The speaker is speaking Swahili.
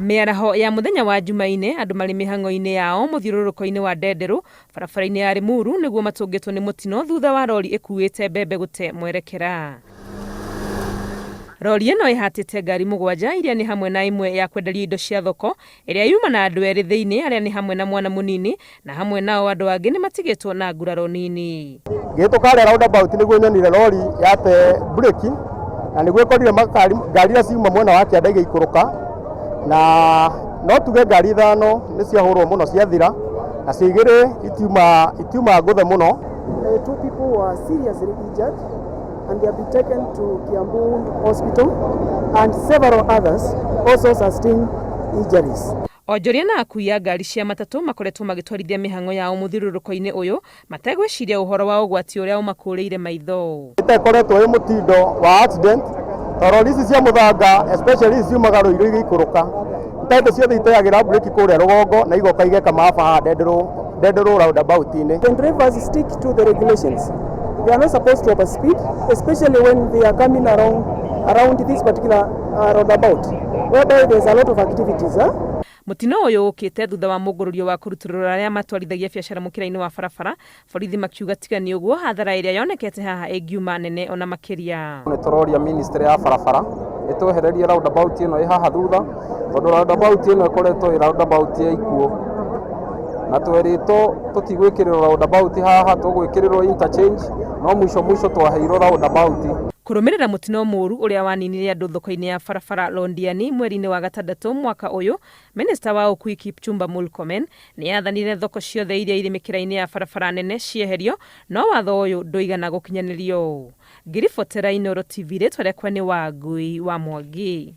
Mĩaraho ya muthenya wa Jumaine andu mari mihango-ini yao muthiururuko-ini wa Ndenderu barabara-ini ya Limuru niguo matungitwo ni mutino thutha wa rori ikuite mbembe gute mwerekera. Rori ino ihatite ngari mugwanja iria ni hamwe na imwe ya kwenderia indo cia thoko iria yuma na andu eri thiini aria ni hamwe na mwana munini na hamwe nao andu angi ni matigitwo na nguraro nini. Gitukaria roundabout niguo nyonire rori yate breki na niguo ikorire ngari iria ciuma mwena wa kianda igikuruka na no tuge ngari ithano ni ciahurwo muno ciathira na cigire itiuma nguthe muno. Two people were seriously injured and they have been taken to Kiambu Hospital and several others also sustained injuries. Onjoria na akuia ngari cia matatu makoretwo magitwarithia mihango yao muthiururuko-ini uyu mategwiciria uhoro wa ugwati uria umakuriire maitho. Itekoretwo wi mutindo wa accident toro ici cia muthanga especially ciumaga ruiru igikuruka itaite ciothe iteagira breki kuria rugongo na igoka igeka maafa ha Ndenderu roundabout-ini. When drivers stick to the regulations, they are not supposed to overspeed, especially when they are coming around this particular roundabout, whereby there is a lot of activities. Mutino uyu ukite thutha wa mugururio wa kuruturura aria matwarithagia biacara mukira-ini wa barabara, borithi makiuga tigani uguo hathara iria yonekete haha ingiuma nene ona makiria. Ni turoria ministry ya barabara ituhererie roundabout ino haha thutha tondu roundabout ino ikoretwo roundabout ya ikuo na twerito tutigwikirirwo roundabout haha tugwikirirwo interchange no mwisho twaheirwo roundabout. Kurumirira mutino muru uria waninire andu thoko-ini ya barabara Londiani mweri-ini wa gatandatu mwaka uyu, Minister wa ukui Kipchumba Murkomen ni athanire thoko ciothe iria iri mikira-ini ya barabara nene cieherio, no watho uyu nduigana gukinyanirio. Ngiribotera Inooro TV ritwa riakwa ni Wangui wa Mwangi.